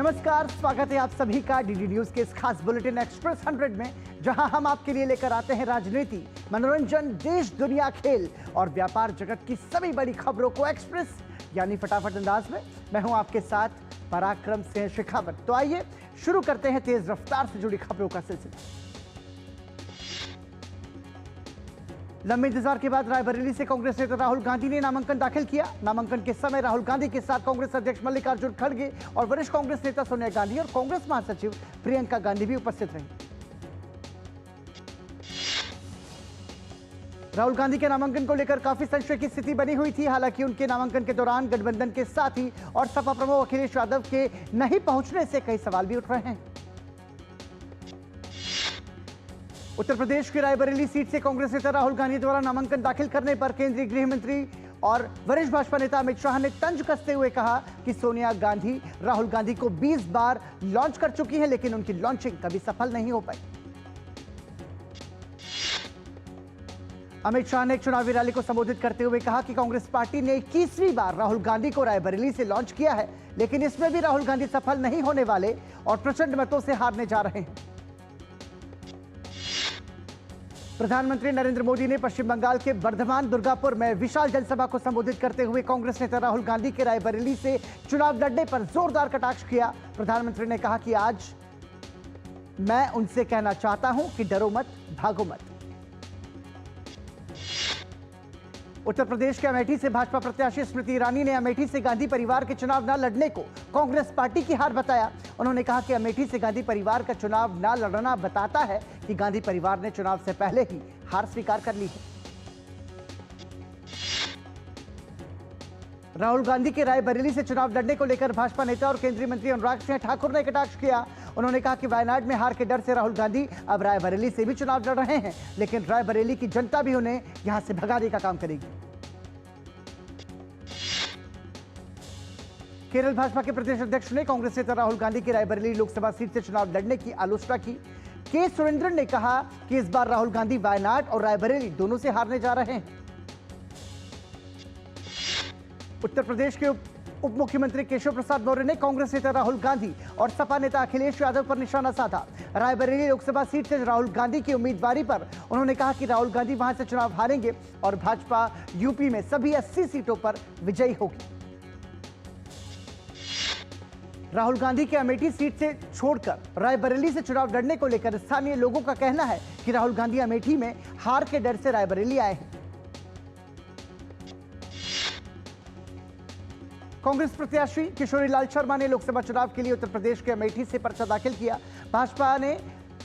नमस्कार, स्वागत है आप सभी का डीडी न्यूज के इस खास बुलेटिन एक्सप्रेस 100 में, जहां हम आपके लिए लेकर आते हैं राजनीति, मनोरंजन, देश दुनिया, खेल और व्यापार जगत की सभी बड़ी खबरों को एक्सप्रेस यानी फटाफट अंदाज में। मैं हूं आपके साथ पराक्रम सिंह शेखावत। तो आइए शुरू करते हैं तेज रफ्तार से जुड़ी खबरों का सिलसिला। लंबे इंतजार के बाद रायबरेली से कांग्रेस नेता राहुल गांधी ने नामांकन दाखिल किया। नामांकन के समय राहुल गांधी के साथ कांग्रेस अध्यक्ष मल्लिकार्जुन खड़गे और वरिष्ठ कांग्रेस नेता सोनिया गांधी और कांग्रेस महासचिव प्रियंका गांधी भी उपस्थित रहीं। राहुल गांधी के नामांकन को लेकर काफी संशय की स्थिति बनी हुई थी। हालांकि उनके नामांकन के दौरान गठबंधन के साथी और सपा प्रमुख अखिलेश यादव के नहीं पहुंचने से कई सवाल भी उठ रहे हैं। उत्तर प्रदेश की रायबरेली सीट से कांग्रेस नेता राहुल गांधी द्वारा नामांकन दाखिल करने पर केंद्रीय गृह मंत्री और वरिष्ठ भाजपा नेता अमित शाह ने तंज कसते हुए कहा कि सोनिया गांधी राहुल गांधी को 20 बार लॉन्च कर चुकी है, लेकिन उनकी लॉन्चिंग कभी सफल नहीं हो पाई। अमित शाह ने एक चुनावी रैली को संबोधित करते हुए कहा कि कांग्रेस पार्टी ने 21वीं बार राहुल गांधी को रायबरेली से लॉन्च किया है, लेकिन इसमें भी राहुल गांधी सफल नहीं होने वाले और प्रचंड मतों से हारने जा रहे हैं। प्रधानमंत्री नरेंद्र मोदी ने पश्चिम बंगाल के बर्धमान दुर्गापुर में विशाल जनसभा को संबोधित करते हुए कांग्रेस नेता राहुल गांधी के रायबरेली से चुनाव लड़ने पर जोरदार कटाक्ष किया। प्रधानमंत्री ने कहा कि आज मैं उनसे कहना चाहता हूं कि डरो मत, भागो मत। उत्तर प्रदेश के अमेठी से भाजपा प्रत्याशी स्मृति ईरानी ने अमेठी से गांधी परिवार के चुनाव न लड़ने को कांग्रेस पार्टी की हार बताया। उन्होंने कहा कि अमेठी से गांधी परिवार का चुनाव न लड़ना बताता है कि गांधी परिवार ने चुनाव से पहले ही हार स्वीकार कर ली है। राहुल गांधी के रायबरेली से चुनाव लड़ने को लेकर भाजपा नेता और केंद्रीय मंत्री अनुराग सिंह ठाकुर ने कटाक्ष किया। उन्होंने कहा कि वायनाड में हार के डर से राहुल गांधी अब रायबरेली से भी चुनाव लड़ रहे हैं, लेकिन रायबरेली की जनता भी उन्हें यहां से भगाने का काम करेगी। केरल भाजपा के प्रदेश अध्यक्ष ने कांग्रेस नेता राहुल गांधी की रायबरेली लोकसभा सीट से चुनाव लड़ने की आलोचना की। के सुरेंद्रन ने कहा कि इस बार राहुल गांधी वायनाड और रायबरेली दोनों से हारने जा रहे हैं। उत्तर प्रदेश के उप मुख्यमंत्री केशव प्रसाद मौर्य ने कांग्रेस नेता राहुल गांधी और सपा नेता अखिलेश यादव पर निशाना साधा। रायबरेली लोकसभा सीट से राहुल गांधी की उम्मीदवारी पर उन्होंने कहा कि राहुल गांधी वहां से चुनाव हारेंगे और भाजपा यूपी में सभी 80 सीटों पर विजयी होगी। राहुल गांधी के अमेठी सीट से छोड़कर रायबरेली से चुनाव लड़ने को लेकर स्थानीय लोगों का कहना है कि राहुल गांधी अमेठी में हार के डर से रायबरेली आए हैं। कांग्रेस प्रत्याशी किशोरी लाल शर्मा ने लोकसभा चुनाव के लिए उत्तर प्रदेश के अमेठी से पर्चा दाखिल किया। भाजपा ने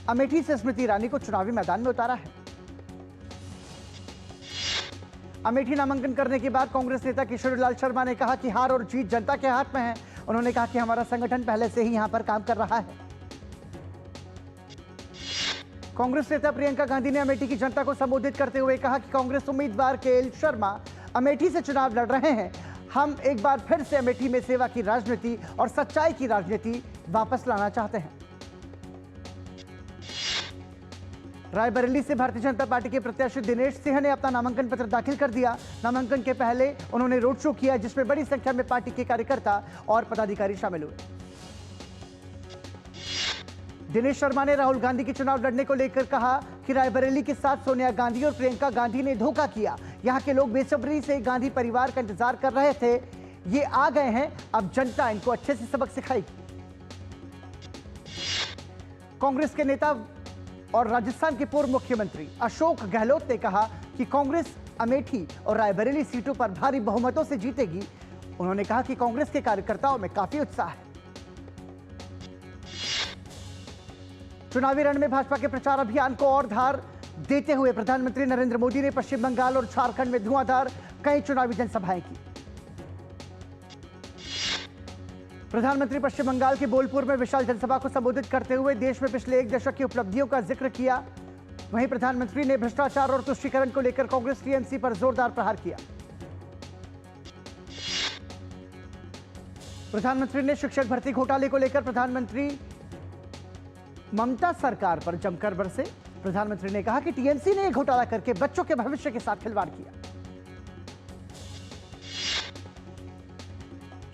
अमेठी से स्मृति ईरानी को चुनावी मैदान में उतारा है। अमेठी नामांकन करने के बाद कांग्रेस नेता किशोरी लाल शर्मा ने कहा कि हार और जीत जनता के हाथ में है। उन्होंने कहा कि हमारा संगठन पहले से ही यहां पर काम कर रहा है। कांग्रेस नेता प्रियंका गांधी ने अमेठी की जनता को संबोधित करते हुए कहा कि कांग्रेस उम्मीदवार केएल शर्मा अमेठी से चुनाव लड़ रहे हैं। हम एक बार फिर से अमेठी में सेवा की राजनीति और सच्चाई की राजनीति वापस लाना चाहते हैं। रायबरेली से भारतीय जनता पार्टी के प्रत्याशी दिनेश सिंह ने अपना नामांकन पत्र दाखिल कर दिया। नामांकन के पहले उन्होंने रोड शो किया, जिसमें बड़ी संख्या में पार्टी के कार्यकर्ता और पदाधिकारी शामिल हुए। दिनेश शर्मा ने राहुल गांधी के चुनाव लड़ने को लेकर कहा कि रायबरेली के साथ सोनिया गांधी और प्रियंका गांधी ने धोखा किया। यहां के लोग बेसब्री से गांधी परिवार का इंतजार कर रहे थे, ये आ गए हैं, अब जनता इनको अच्छे से सबक सिखाएगी। कांग्रेस के नेता और राजस्थान के पूर्व मुख्यमंत्री अशोक गहलोत ने कहा कि कांग्रेस अमेठी और रायबरेली सीटों पर भारी बहुमतों से जीतेगी। उन्होंने कहा कि कांग्रेस के कार्यकर्ताओं में काफी उत्साह है। चुनावी रण में भाजपा के प्रचार अभियान को और धार देते हुए प्रधानमंत्री नरेंद्र मोदी ने पश्चिम बंगाल और झारखंड में धुआंधार कई चुनावी जनसभाएं की। प्रधानमंत्री पश्चिम बंगाल के बोलपुर में विशाल जनसभा को संबोधित करते हुए देश में पिछले एक दशक की उपलब्धियों का जिक्र किया। वहीं प्रधानमंत्री ने भ्रष्टाचार और तुष्टीकरण को लेकर कांग्रेस टीएमसी पर जोरदार प्रहार किया। प्रधानमंत्री ने शिक्षक भर्ती घोटाले को लेकर प्रधानमंत्री ममता सरकार पर जमकर बरसे। प्रधानमंत्री ने कहा कि टीएमसी ने घोटाला करके बच्चों के भविष्य के साथ खिलवाड़ किया।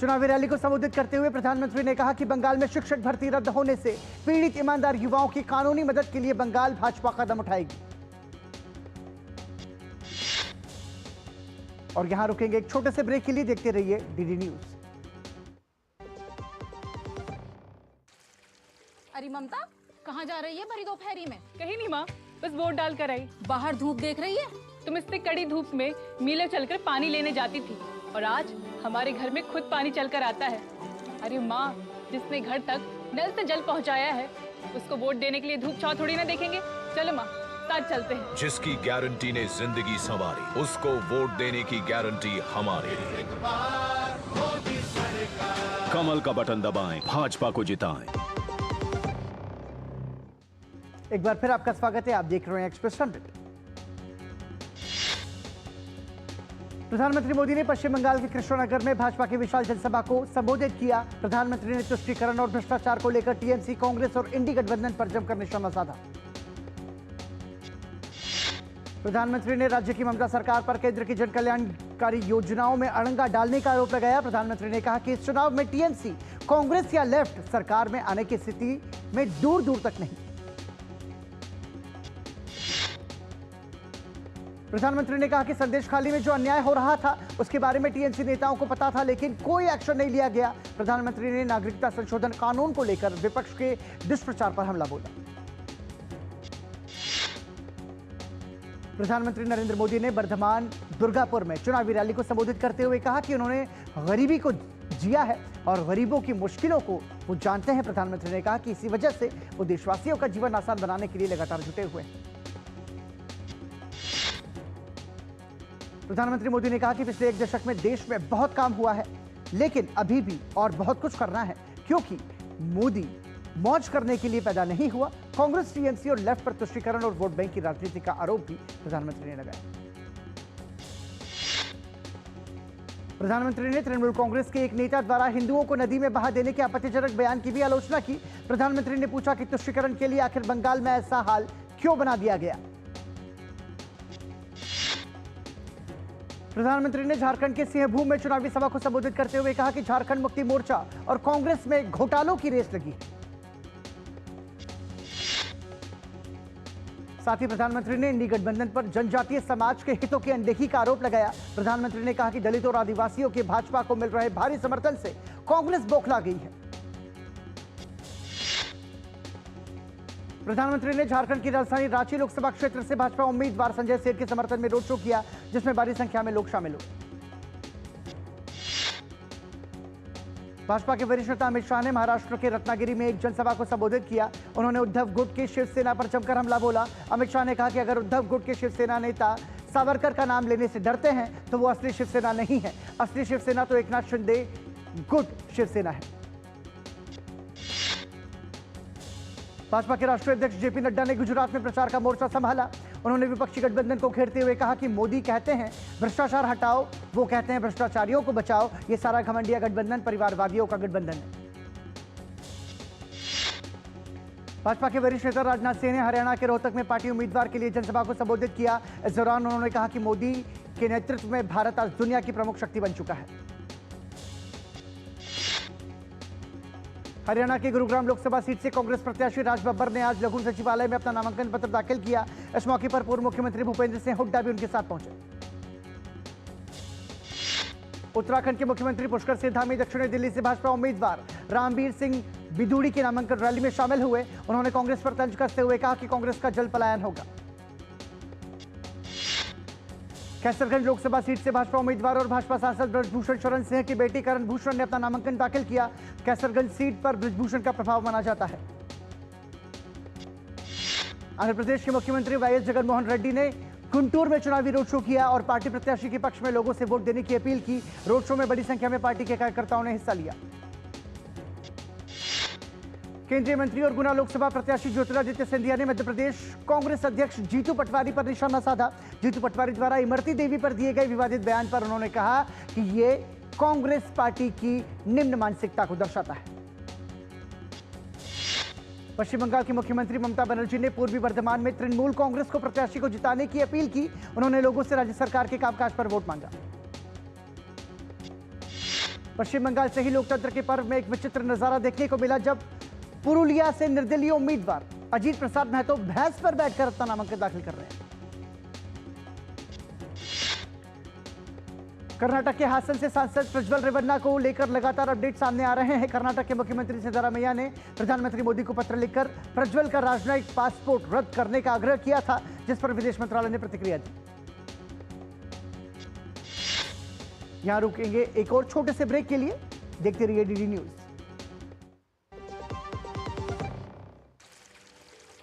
चुनावी रैली को संबोधित करते हुए प्रधानमंत्री ने कहा कि बंगाल में शिक्षक भर्ती रद्द होने से पीड़ित ईमानदार युवाओं की कानूनी मदद के लिए बंगाल भाजपा कदम उठाएगी। और यहां रुकेंगे एक छोटे से ब्रेक के लिए। देखते रहिए डीडी न्यूज। अरे ममता, कहाँ जा रही है भरी दोपहरी में? कहीं नहीं माँ, बस वोट डाल कर आई। बाहर धूप देख रही है? तुम इतनी कड़ी धूप में मीलों चलकर पानी लेने जाती थी और आज हमारे घर में खुद पानी चलकर आता है। अरे माँ, जिसने घर तक नल से जल पहुँचाया है उसको वोट देने के लिए धूप छाव थोड़ी ना देखेंगे। चलो माँ, साथ चलते हैं। जिसकी गारंटी ने जिंदगी संवारी, उसको वोट देने की गारंटी हमारी। कमल का बटन दबाएं, भाजपा को जिताएं। एक बार फिर आपका स्वागत है। आप देख रहे हैं एक्सप्रेस 100। प्रधानमंत्री मोदी ने पश्चिम बंगाल के कृष्णनगर में भाजपा की विशाल जनसभा को संबोधित किया। प्रधानमंत्री ने तुष्टीकरण और भ्रष्टाचार को लेकर टीएमसी, कांग्रेस और इंडी गठबंधन पर जमकर निशाना साधा। प्रधानमंत्री ने राज्य की ममता सरकार पर केंद्र की जन कल्याणकारी योजनाओं में अड़ंगा डालने का आरोप लगाया। प्रधानमंत्री ने कहा कि इस चुनाव में टीएमसी, कांग्रेस या लेफ्ट सरकार में आने की स्थिति में दूर दूर तक नहीं। प्रधानमंत्री ने कहा कि संदेश खाली में जो अन्याय हो रहा था उसके बारे में टीएमसी नेताओं को पता था, लेकिन कोई एक्शन नहीं लिया गया। प्रधानमंत्री ने नागरिकता संशोधन कानून को लेकर विपक्ष के दुष्प्रचार पर हमला बोला। प्रधानमंत्री नरेंद्र मोदी ने बर्धमान दुर्गापुर में चुनावी रैली को संबोधित करते हुए कहा कि उन्होंने गरीबी को जिया है और गरीबों की मुश्किलों को वो जानते हैं। प्रधानमंत्री ने कहा कि इसी वजह से वो देशवासियों का जीवन आसान बनाने के लिए लगातार जुटे हुए हैं। प्रधानमंत्री मोदी ने कहा कि पिछले एक दशक में देश में बहुत काम हुआ है, लेकिन अभी भी और बहुत कुछ करना है, क्योंकि मोदी मौज करने के लिए पैदा नहीं हुआ। कांग्रेस, टीएमसी और लेफ्ट पर तुष्टीकरण और वोट बैंक की राजनीति का आरोप भी प्रधानमंत्री ने लगाया। प्रधानमंत्री ने तृणमूल कांग्रेस के एक नेता द्वारा हिंदुओं को नदी में बहा देने के आपत्तिजनक बयान की भी आलोचना की। प्रधानमंत्री ने पूछा कि तुष्टीकरण के लिए आखिर बंगाल में ऐसा हाल क्यों बना दिया गया। प्रधानमंत्री ने झारखंड के सिंहभूम में चुनावी सभा को संबोधित करते हुए कहा कि झारखंड मुक्ति मोर्चा और कांग्रेस में घोटालों की रेस लगी। साथ ही प्रधानमंत्री ने इंडी गठबंधन पर जनजातीय समाज के हितों की अनदेखी का आरोप लगाया। प्रधानमंत्री ने कहा कि दलितों और आदिवासियों के भाजपा को मिल रहे भारी समर्थन से कांग्रेस बौखला गई है। प्रधानमंत्री ने झारखंड की राजधानी रांची लोकसभा क्षेत्र से भाजपा उम्मीदवार संजय सेठ के समर्थन में रोड शो किया, जिसमें बड़ी संख्या में लोग शामिल हुए। भाजपा के वरिष्ठ नेता अमित शाह ने महाराष्ट्र के रत्नागिरी में एक जनसभा को संबोधित किया। उन्होंने उद्धव गुट की शिवसेना पर जमकर हमला बोला। अमित शाह ने कहा कि अगर उद्धव गुट के शिवसेना नेता सावरकर का नाम लेने से डरते हैं तो वो असली शिवसेना नहीं है। असली शिवसेना तो एकनाथ शिंदे गुट शिवसेना है। भाजपा के राष्ट्रीय अध्यक्ष जेपी नड्डा ने गुजरात में प्रचार का मोर्चा संभाला। उन्होंने विपक्षी गठबंधन को घेरते हुए कहा कि मोदी कहते हैं भ्रष्टाचार हटाओ, वो कहते हैं भ्रष्टाचारियों को बचाओ। ये सारा घमंडिया गठबंधन परिवारवादियों का गठबंधन है। भाजपा के वरिष्ठ नेता राजनाथ सिंह ने हरियाणा के रोहतक में पार्टी उम्मीदवार के लिए जनसभा को संबोधित किया। इस दौरान उन्होंने कहा कि मोदी के नेतृत्व में भारत आज दुनिया की प्रमुख शक्ति बन चुका है। हरियाणा के गुरुग्राम लोकसभा सीट से कांग्रेस प्रत्याशी राज बब्बर ने आज लघु सचिवालय में अपना नामांकन पत्र दाखिल किया। इस मौके पर पूर्व मुख्यमंत्री भूपेंद्र सिंह हुड्डा भी उनके साथ पहुंचे। उत्तराखंड के मुख्यमंत्री पुष्कर सिंह धामी दक्षिणी दिल्ली से भाजपा उम्मीदवार रामबीर सिंह बिधूड़ी की नामांकन रैली में शामिल हुए। उन्होंने कांग्रेस पर तंज कसते हुए कहा कि कांग्रेस का जल्द पलायन होगा। कैसरगंज लोकसभा सीट से भाजपा उम्मीदवार और भाजपा सांसद ब्रजभूषण शरण सिंह की बेटी करण भूषण ने अपना नामांकन दाखिल किया। कैसरगंज सीट पर ब्रजभूषण का प्रभाव माना जाता है। आंध्र प्रदेश के मुख्यमंत्री वाईएस जगनमोहन रेड्डी ने गुंटूर में चुनावी रोड शो किया और पार्टी प्रत्याशी के पक्ष में लोगों से वोट देने की अपील की। रोड शो में बड़ी संख्या में पार्टी के कार्यकर्ताओं ने हिस्सा लिया। केंद्रीय मंत्री और गुना लोकसभा प्रत्याशी ज्योतिरादित्य सिंधिया ने मध्य प्रदेश कांग्रेस अध्यक्ष जीतू पटवारी पर निशाना साधा। जीतू पटवारी द्वारा इमरती देवी पर दिए गए विवादित बयान पर उन्होंने कहा कि ये कांग्रेस पार्टी की निम्न मानसिकता को दर्शाता है। पश्चिम बंगाल की मुख्यमंत्री ममता बनर्जी ने पूर्वी बर्धमान में तृणमूल कांग्रेस को प्रत्याशी को जिताने की अपील की। उन्होंने लोगों से राज्य सरकार के कामकाज पर वोट मांगा। पश्चिम बंगाल से ही लोकतंत्र के पर्व में एक विचित्र नजारा देखने को मिला जब पुरुलिया से निर्दलीय उम्मीदवार अजीत प्रसाद महतो भैंस पर बैठकर अपना नामांकन दाखिल कर रहे हैं। कर्नाटक के हासन से सांसद प्रज्वल रेवन्ना को लेकर लगातार अपडेट सामने आ रहे हैं। कर्नाटक के मुख्यमंत्री सिद्धरामैया ने प्रधानमंत्री मोदी को पत्र लिखकर प्रज्वल का राजनयिक पासपोर्ट रद्द करने का आग्रह किया था, जिस पर विदेश मंत्रालय ने प्रतिक्रिया दी। यहां रुकेंगे एक और छोटे से ब्रेक के लिए। देखते रहिए डीडी न्यूज।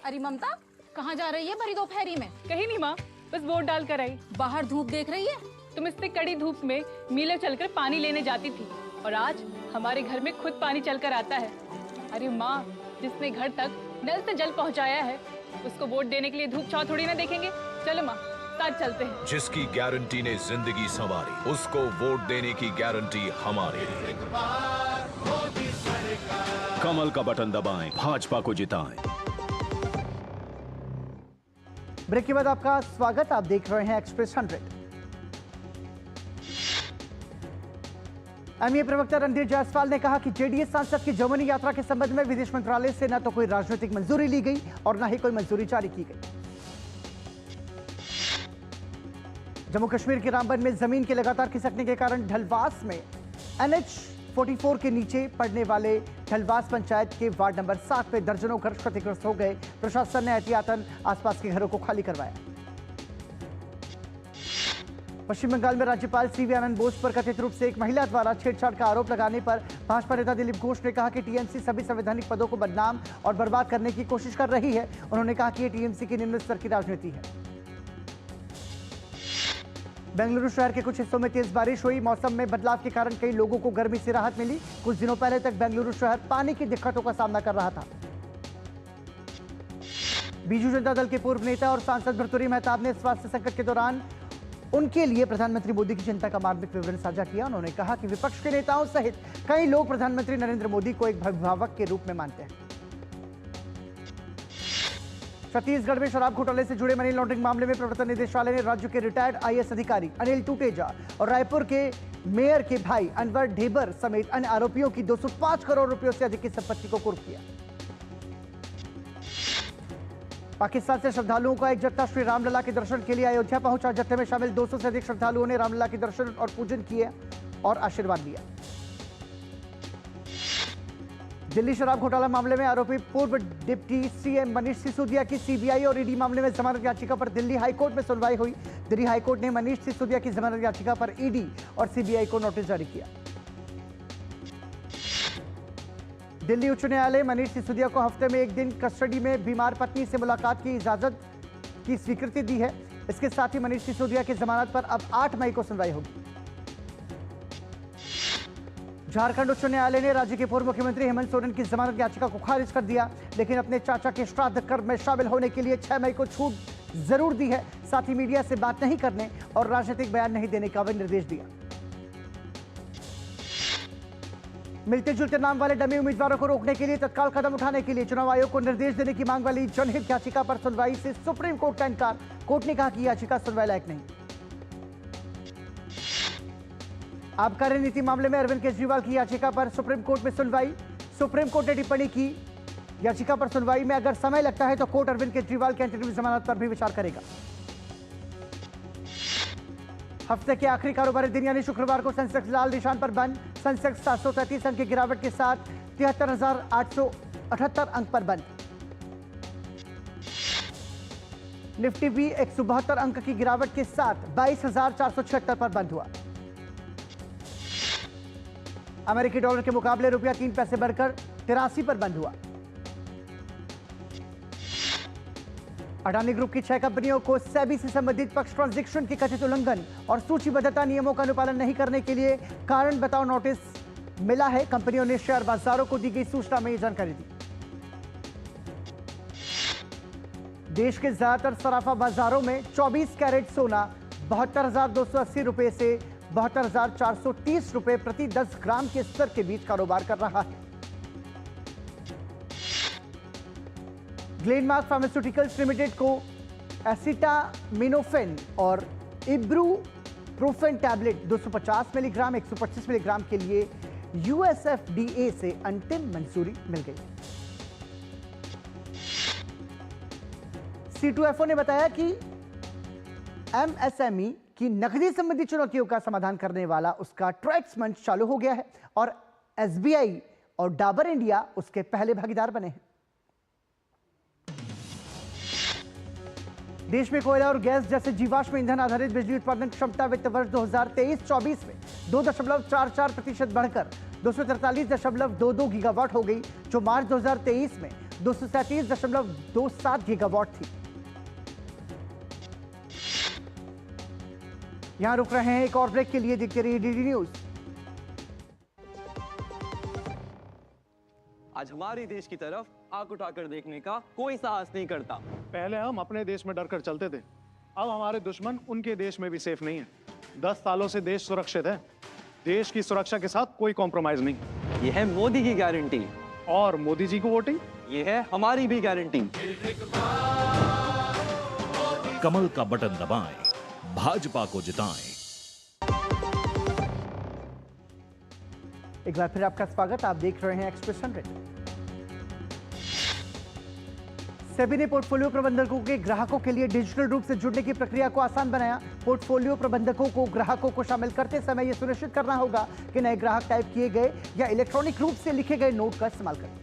अरे ममता, कहाँ जा रही है भरी दोपहरी में? कहीं नहीं माँ, बस वोट डाल कर आई। बाहर धूप देख रही है? तुम इतनी कड़ी धूप में मीलों चलकर पानी लेने जाती थी और आज हमारे घर में खुद पानी चलकर आता है। अरे माँ, जिसने घर तक नल से जल पहुँचाया है उसको वोट देने के लिए धूप छाव थोड़ी ना देखेंगे। चलो माँ, साथ चलते हैं। जिसकी गारंटी ने जिंदगी संवारी, उसको वोट देने की गारंटी हमारी। कमल का बटन दबाएं, भाजपा को जिताएं। ब्रेक के बाद आपका स्वागत। आप देख रहे हैं एक्सप्रेस 100। एमईए प्रवक्ता रणधीर जायसवाल ने कहा कि जेडीएस सांसद की जर्मनी यात्रा के संबंध में विदेश मंत्रालय से न तो कोई राजनीतिक मंजूरी ली गई और न ही कोई मंजूरी जारी की गई। जम्मू कश्मीर के रामबन में जमीन के लगातार खिसकने के कारण ढलवास में NH-44 के नीचे पड़ने वाले ढलवास पंचायत के वार्ड नंबर 7 में दर्जनों घर क्षतिग्रस्त हो गए। प्रशासन ने एहतियातन आसपास के घरों को खाली करवाया। पश्चिम बंगाल में राज्यपाल सीवी आनंद बोस पर कथित रूप से एक महिला द्वारा छेड़छाड़ का आरोप लगाने पर भाजपा नेता दिलीप घोष ने कहा कि टीएमसी सभी संवैधानिक पदों को बदनाम और बर्बाद करने की कोशिश कर रही है। उन्होंने कहा कि ये टीएमसी की निम्न स्तर की राजनीति है। बेंगलुरु शहर के कुछ हिस्सों में तेज बारिश हुई। मौसम में बदलाव के कारण कई लोगों को गर्मी से राहत मिली। कुछ दिनों पहले तक बेंगलुरु शहर पानी की दिक्कतों का सामना कर रहा था। बीजू जनता दल के पूर्व नेता और सांसद भर्तृहरि मेहताब ने स्वास्थ्य संकट के दौरान उनके लिए प्रधानमंत्री मोदी की चिंता का मार्मिक विवरण साझा किया। उन्होंने कहा कि विपक्ष के नेताओं सहित कई लोग प्रधानमंत्री नरेंद्र मोदी को एक अभिभावक के रूप में मानते हैं। छत्तीसगढ़ में शराब घोटाले से जुड़े मनी लॉन्ड्रिंग मामले में प्रवर्तन निदेशालय ने राज्य के रिटायर्ड आईएएस अधिकारी अनिल टूटेजा और रायपुर के मेयर के भाई अनवर ढेबर समेत अन्य आरोपियों की 205 करोड़ रुपयों से अधिक की संपत्ति को कुर्क किया। पाकिस्तान से श्रद्धालुओं का एक जत्था श्री रामलला के दर्शन के लिए अयोध्या पहुंचा। जत्थे में शामिल 200 से अधिक श्रद्धालुओं ने रामलला के दर्शन और पूजन किए और आशीर्वाद लिया। दिल्ली शराब घोटाला मामले में आरोपी पूर्व डिप्टी सीएम मनीष सिसोदिया की सीबीआई और ईडी मामले में जमानत याचिका पर दिल्ली हाईकोर्ट में सुनवाई हुई। दिल्ली हाईकोर्ट ने मनीष सिसोदिया की जमानत याचिका पर ईडी और सीबीआई को नोटिस जारी किया। दिल्ली उच्च न्यायालय मनीष सिसोदिया को हफ्ते में एक दिन कस्टडी में बीमार पत्नी से मुलाकात की इजाजत की स्वीकृति दी है। इसके साथ ही मनीष सिसोदिया की जमानत पर अब 8 मई को सुनवाई होगी। झारखंड उच्च न्यायालय ने राज्य के पूर्व मुख्यमंत्री हेमंत सोरेन की जमानत याचिका को खारिज कर दिया, लेकिन अपने चाचा के श्राद्ध कर्म में शामिल होने के लिए 6 मई को छूट जरूर दी है। साथ ही मीडिया से बात नहीं करने और राजनीतिक बयान नहीं देने का भी निर्देश दिया। मिलते जुलते नाम वाले डमी उम्मीदवारों को रोकने के लिए तत्काल कदम उठाने के लिए चुनाव आयोग को निर्देश देने की मांग वाली जनहित याचिका पर सुनवाई से सुप्रीम कोर्ट का इनकार। कोर्ट ने कहा कि याचिका सुनवाई लायक नहीं। आबकारी नीति मामले में अरविंद केजरीवाल की याचिका पर सुप्रीम कोर्ट में सुनवाई। सुप्रीम कोर्ट ने टिप्पणी की याचिका पर सुनवाई में अगर समय लगता है तो कोर्ट अरविंद केजरीवाल की अंतरिम जमानत पर भी विचार करेगा। हफ्ते के आखिरी कारोबारी दिन यानी शुक्रवार को सेंसेक्स लाल निशान पर बंद। सेंसेक्स 733 अंक की गिरावट के साथ 73,878 अंक पर बंद। निफ्टी भी 172 अंक की गिरावट के साथ 22,476 पर बंद हुआ। अमेरिकी डॉलर के मुकाबले रुपया 3 पैसे बढ़कर 83 पर बंद हुआ। अडानी ग्रुप की 6 कंपनियों को सेबी से संबंधित पक्ष ट्रांजैक्शन के कथित उल्लंघन और सूचीबद्धता नियमों का अनुपालन नहीं करने के लिए कारण बताओ नोटिस मिला है। कंपनियों ने शेयर बाजारों को दी गई सूचना में यह जानकारी दी। देश के ज्यादातर सराफा बाजारों में 24 कैरेट सोना 72,280 रुपए से 72,430 रुपए प्रति 10 ग्राम के स्तर के बीच कारोबार कर रहा है। ग्लेनमार्क फार्मास्यूटिकल्स लिमिटेड को एसिटामिनोफेन और इब्रूप्रोफेन टैबलेट 250 मिलीग्राम 125 मिलीग्राम के लिए USFDA से अंतिम मंजूरी मिल गई। C2FO ने बताया कि MSME की नकदी संबंधी चुनौतियों का समाधान करने वाला उसका ट्रैक्स मंच चालू हो गया है और SBI और डाबर इंडिया उसके पहले भागीदार बने हैं। देश में कोयला और गैस जैसे जीवाश्म ईंधन आधारित बिजली उत्पादन क्षमता वित्त वर्ष 2023-24 में 2.44% बढ़कर 243.22 गीगावाट हो गई, जो मार्च 2023 में 237.27 गीगावाट थी। यहां रुक रहे हैं एक और ब्रेक के लिए, देखते रहिए डीडी न्यूज। आज हमारे देश की तरफ आंख उठाकर देखने का कोई साहस नहीं करता। पहले हम अपने देश में डरकर चलते थे, अब हमारे दुश्मन उनके देश में भी सेफ नहीं है। 10 सालों से देश सुरक्षित है, देश की सुरक्षा के साथ कोई कॉम्प्रोमाइज नहीं। ये है मोदी की गारंटी और मोदी जी को वोटिंग, ये है हमारी भी गारंटी। कमल का बटन दबाएं, भाजपा को जिताएं। एक बार फिर आपका स्वागत, आप देख रहे हैं एक्सप्रेस 100। सेबी ने पोर्टफोलियो प्रबंधकों के ग्राहकों के लिए डिजिटल रूप से जुड़ने की प्रक्रिया को आसान बनाया। पोर्टफोलियो प्रबंधकों को ग्राहकों को शामिल करते समय यह सुनिश्चित करना होगा कि नए ग्राहक टाइप किए गए या इलेक्ट्रॉनिक रूप से लिखे गए नोट का इस्तेमाल करें।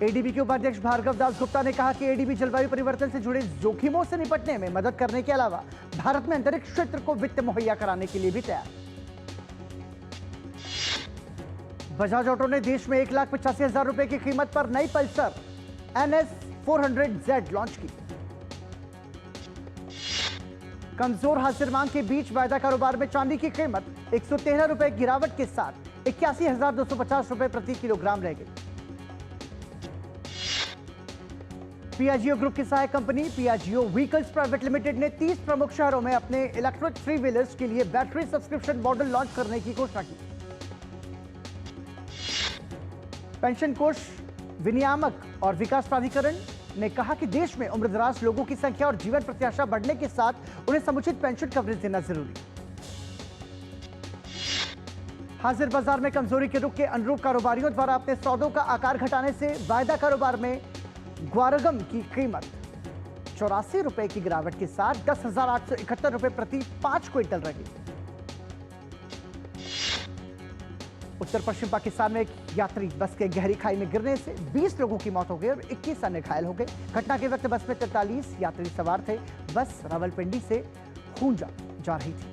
एडीबी के उपाध्यक्ष भार्गव दास गुप्ता ने कहा कि एडीबी जलवायु परिवर्तन से जुड़े जोखिमों से निपटने में मदद करने के अलावा भारत में अंतरिक्ष क्षेत्र को वित्त मुहैया कराने के लिए भी तैयार। बजाज ऑटो ने देश में 1,85,000 रुपए की कीमत पर नई पल्सर NS 400Z लॉन्च की। कमजोर हाजिर मांग के बीच वायदा कारोबार में चांदी की कीमत 113 रुपए गिरावट के साथ 81,250 रुपए प्रति किलोग्राम रह गई। पियाजियो ग्रुप की सहायक company Piaggio vehicles private limited ने 30 प्रमुख शहरों में अपने इलेक्ट्रिक थ्री व्हीलर्स के लिए बैटरी सब्सक्रिप्शन मॉडल लॉन्च करने की घोषणा की। पेंशन कोष विनियामक और विकास प्राधिकरण ने कहा कि देश में उम्रदराज लोगों की संख्या और जीवन प्रत्याशा बढ़ने के साथ उन्हें समुचित पेंशन कवरेज देना जरूरी। हाजिर बाजार में कमजोरी के रुख के अनुरूप कारोबारियों द्वारा अपने सौदों का आकार घटाने से वायदा कारोबार में ग्वारगम की कीमत 84 रुपए की गिरावट के साथ 10,871 रुपए प्रति 5 क्विंटल रही। उत्तर पश्चिम पाकिस्तान में एक यात्री बस के गहरी खाई में गिरने से 20 लोगों की मौत हो गई और 21 अन्य घायल हो गए। घटना के वक्त बस में 43 यात्री सवार थे। बस रावलपिंडी से खूंजा जा रही थी।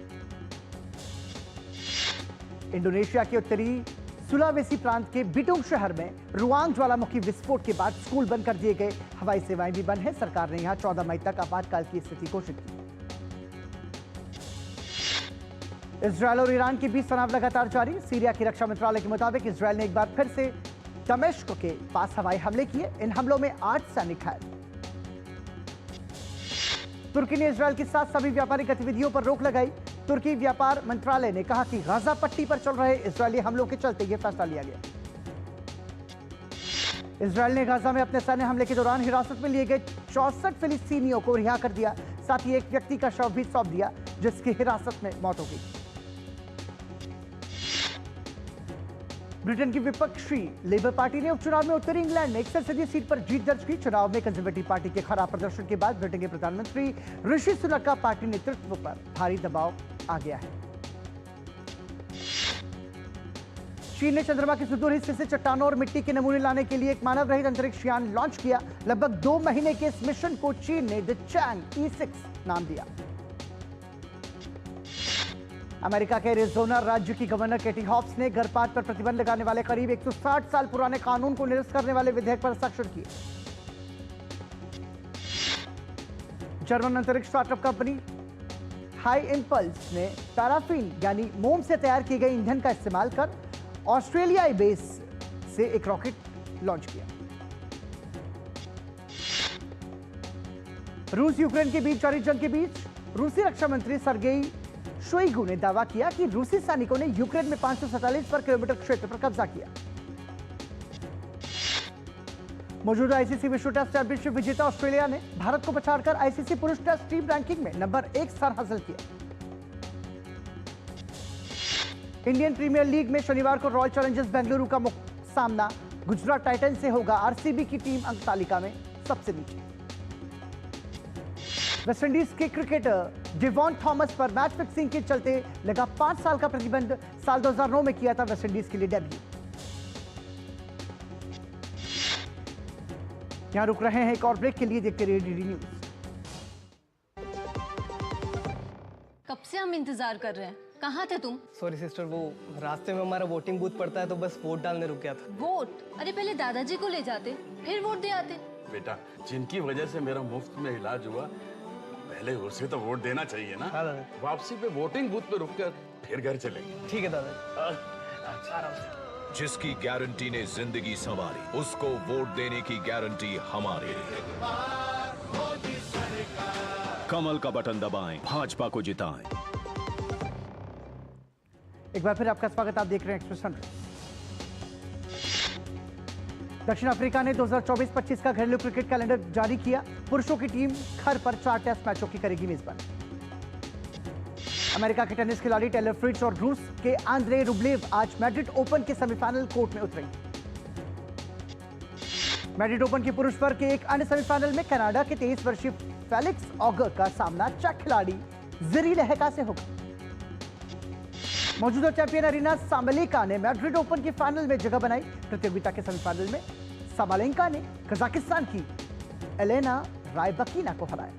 इंडोनेशिया के उत्तरी सुलावेसी प्रांत के बिटुंग शहर में रुआंग ज्वालामुखी विस्फोट के बाद स्कूल बंद कर दिए गए। हवाई सेवाएं भी बंद है। सरकार ने यहां 14 मई तक आपातकाल की स्थिति घोषित की। इजरायल और ईरान के बीच तनाव लगातार जारी। सीरिया की रक्षा मंत्रालय के मुताबिक इजरायल ने एक बार फिर से दमिश्क के पास हवाई हमले किए। इन हमलों में 8 सैनिक घायल। तुर्की ने इजरायल के साथ सभी व्यापारिक गतिविधियों पर रोक लगाई। तुर्की व्यापार मंत्रालय ने कहा कि गाजा पट्टी पर चल रहे इजरायली हमलों के चलते यह फैसला लिया गया। इजरायल ने गाजा में अपने सैन्य हमले के दौरान हिरासत में लिए गए 64 फिलिस्तीनियों को रिहा कर दिया। साथ ही एक व्यक्ति का शव भी सौंप दिया जिसकी हिरासत में मौत हो गई। ब्रिटेन की विपक्षी लेबर पार्टी ने उपचुनाव में उत्तरी इंग्लैंड में 1 संसदीय सीट पर जीत दर्ज की। चुनाव में कंजर्वेटिव पार्टी के खराब प्रदर्शन के बाद ब्रिटेन के प्रधानमंत्री ऋषि सुनक का पार्टी नेतृत्व पर भारी दबाव आ गया है। चीन ने चंद्रमा के सुदूर हिस्से से चट्टानों और मिट्टी के नमूने लाने के लिए एक मानव रहित अंतरिक्ष यान लॉन्च किया। लगभग 2 महीने के इस मिशन को चीन ने द चैंग E6 नाम दिया। अमेरिका के एरिज़ोना राज्य की गवर्नर केटी हॉब्स ने गर्भपात पर प्रतिबंध लगाने वाले करीब 160 साल पुराने कानून को निरस्त करने वाले विधेयक पर हस्ताक्षर किए। जर्मन अंतरिक्ष स्टार्टअप कंपनी हाई इंपल्स ने पैराफिन यानी मोम से तैयार किए गए ईंधन का इस्तेमाल कर ऑस्ट्रेलियाई बेस से एक रॉकेट लॉन्च किया। रूस यूक्रेन के बीच जारी जंग के बीच रूसी रक्षा मंत्री सर्गेई शोइगु ने दावा किया कि रूसी सैनिकों ने यूक्रेन में 547 वर्ग किलोमीटर क्षेत्र पर कब्जा किया। मौजूदा आईसीसी विश्व टेस्ट चैंपियनशिप विजेता ऑस्ट्रेलिया ने भारत को पछाड़कर आईसीसी पुरुष टेस्ट टीम रैंकिंग में नंबर 1 स्थान हासिल किया। इंडियन प्रीमियर लीग में शनिवार को रॉयल चैलेंजर्स बेंगलुरु का सामना गुजरात टाइटंस से होगा। आरसीबी की टीम अंक तालिका में सबसे नीचे। वेस्टइंडीज के क्रिकेटर डिवॉन थॉमस पर मैच फिक्सिंग के चलते लगा 5 साल का प्रतिबंध। साल 2009 में किया था वेस्टइंडीज के लिए डेब्यू। यहां रुक रहे हैं एक और ब्रेक के लिए, देखते रहिए डीडी न्यूज। कब से हम इंतजार कर रहे हैं, कहाँ थे तुम? सॉरी सिस्टर, वो रास्ते में हमारा वोटिंग बूथ पड़ता है तो बस वोट डालने रुक गया था। वोट? अरे पहले दादाजी को ले जाते, फिर वोट दे आते। बेटा, जिनकी वजह से मेरा मुफ्त में इलाज हुआ, पहले उसे तो वोट देना चाहिए ना। हाँ दादा। वापसी पे वोटिंग बूथ पे रुककर फिर घर चलेंगे। ठीक है दादा। आराम से। जिसकी गारंटी ने जिंदगी संवारी, उसको वोट देने की गारंटी हमारी। कमल का बटन दबाएं, भाजपा को जिताएं। एक बार फिर आपका स्वागत, आप देख रहे हैं एक्सप्रेस 100। दक्षिण अफ्रीका ने 2024-25 का घरेलू क्रिकेट कैलेंडर जारी किया। पुरुषों की टीम घर पर 4 टेस्ट मैचों की करेगी मेजबानी। अमेरिका के टेनिस खिलाड़ी टेलर फ्रिट्ज और रूस के आंद्रे रुब्लेव आज मैड्रिड ओपन के सेमीफाइनल कोर्ट में उतरेंगे। मैड्रिड ओपन के पुरुष वर्ग के एक अन्य सेमीफाइनल में कनाडा के 23 वर्षीय फेलिक्स ऑगर का सामना चेक खिलाड़ी जिरी लहका से होगा। मौजूदा चैंपियन अरीना साबालेंका ने मैड्रिड ओपन के फाइनल में जगह बनाई। प्रतियोगिता के सेमीफाइनल में साबालेंका ने कजाकिस्तान की एलेना रायबकीना को हराया।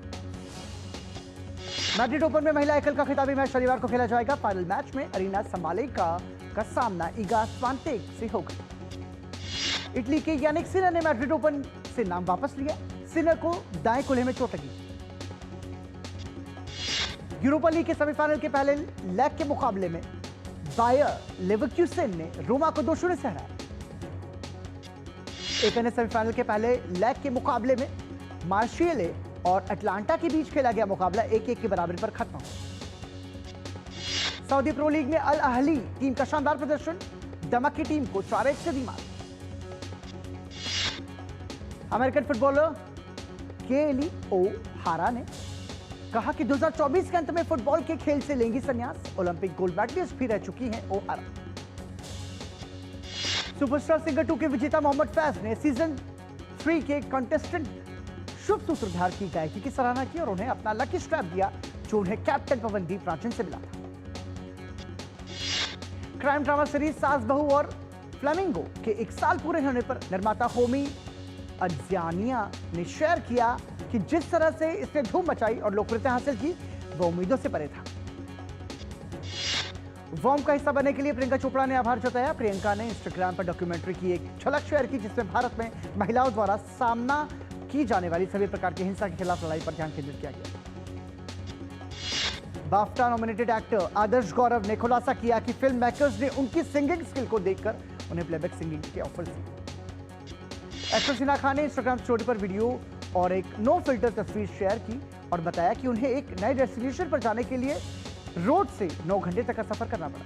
मैड्रिड ओपन में महिला एकल का खिताबी मैच शनिवार को खेला जाएगा। फाइनल मैच में अरीना साबालेंका का सामना इगा स्वांटेक से होगा। इटली के यानिक सिनर ने मैड्रिड ओपन से नाम वापस लिया। सिनर को दाएं कुल्हे में चोट लगी। यूरोपा लीग के सेमीफाइनल के पहले लेग के मुकाबले में बायर लेवरक्यूसेन ने रोमा को 2-0 से हराया। एक अन्य सेमीफाइनल के पहले लेग के मुकाबले में मार्शियले और अटलांटा के बीच खेला गया मुकाबला 1-1 की बराबरी पर खत्म हुआ। सऊदी प्रो लीग में अल अहली टीम का शानदार प्रदर्शन, दमक की टीम को 4-1 से दी मात। अमेरिकन फुटबॉलर केली ओहारा ने कहा कि 2024 के अंत में फुटबॉल के खेल से लेंगी संन्यास। ओलंपिक गोल्ड मेडलिस्ट भी रह चुकी हैं ओहारा। सुपरस्टार सिंगर 2 के विजेता मोहम्मद फैज ने सीजन 3 के कंटेस्टेंट शुभ सूत्रधार की गायकी की सराहना की और उन्हें अपना लकी स्ट्रैप दिया, जो उन्हें कैप्टन पवनदीप राजन से मिला था। क्राइम ड्रामा सीरीज सास बहू और फ्लेमिंगो के 1 साल पूरे होने पर निर्माता होमी अज्जानिया ने शेयर किया कि जिस तरह से इसने धूम मचाई और लोकप्रियता हासिल की, वो उम्मीदों से परे था। वॉर्म का हिस्सा बनने के लिए प्रियंका चोपड़ा ने आभार जताया। प्रियंका ने इंस्टाग्राम पर डॉक्यूमेंट्री की एक झलक शेयर की, जिसमें भारत में महिलाओं द्वारा सामना की जाने वाली सभी प्रकार की हिंसा के खिलाफ लड़ाई पर ध्यान केंद्रित किया गया। बाफ्टा नॉमिनेटेड एक्टर आदर्श गौरव ने खुलासा किया कि फिल्म मेकर्स ने उनकी सिंगिंग स्किल को देखकर उन्हें प्लेबैक सिंगिंग के ऑफर दिए। एक्ट्रेस हिना खान ने इंस्टाग्राम स्टोरी पर वीडियो और एक नो फिल्टर तस्वीर शेयर की और बताया कि उन्हें एक नए डेस्टिनेशन पर जाने के लिए रोड से 9 घंटे तक का सफर करना पड़ा।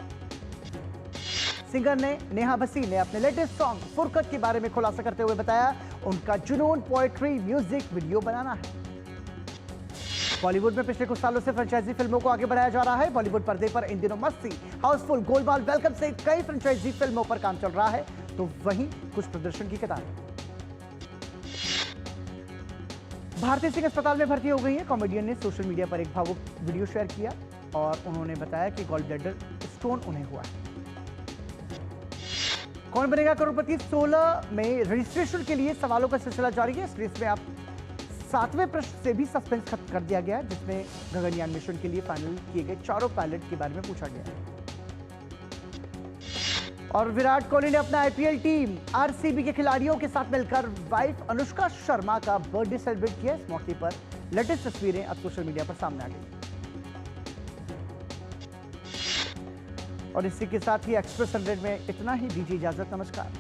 सिंगर ने नेहा बसी ने अपने लेटेस्ट सॉन्ग फुरकत के बारे में खुलासा करते हुए बताया उनका जुनून पोएट्री म्यूजिक वीडियो बनाना है। बॉलीवुड में पिछले कुछ सालों से फ्रेंचाइजी फिल्मों को आगे बढ़ाया जा रहा है। बॉलीवुड पर्दे पर इन दिनों मस्ती, हाउसफुल, गोलमाल, वेलकम से कई फ्रेंचाइजी फिल्मों पर काम चल रहा है, तो वहीं कुछ प्रदर्शन की कतार। भारती सिंह अस्पताल में भर्ती हो गई है। कॉमेडियन ने सोशल मीडिया पर एक भावुक वीडियो शेयर किया और उन्होंने बताया कि गॉल ब्लैडर स्टोन उन्हें हुआ है। कौन बनेगा करोड़पति 16 में रजिस्ट्रेशन के लिए सवालों का सिलसिला जारी है। इस लिस्ट में आप 7वें प्रश्न से भी सस्पेंस खत्म कर दिया गया है, जिसमें गगनयान मिशन के लिए फाइनल किए गए 4 पायलट के बारे में पूछा गया है। और विराट कोहली ने अपना आईपीएल टीम आरसीबी के खिलाड़ियों के साथ मिलकर वाइफ अनुष्का शर्मा का बर्थडे सेलिब्रेट किया। इस मौके पर लेटेस्ट तस्वीरें अब सोशल मीडिया पर सामने आ गई। और इसी के साथ ही एक्सप्रेस 100 में इतना ही। दीजिए इजाजत, नमस्कार।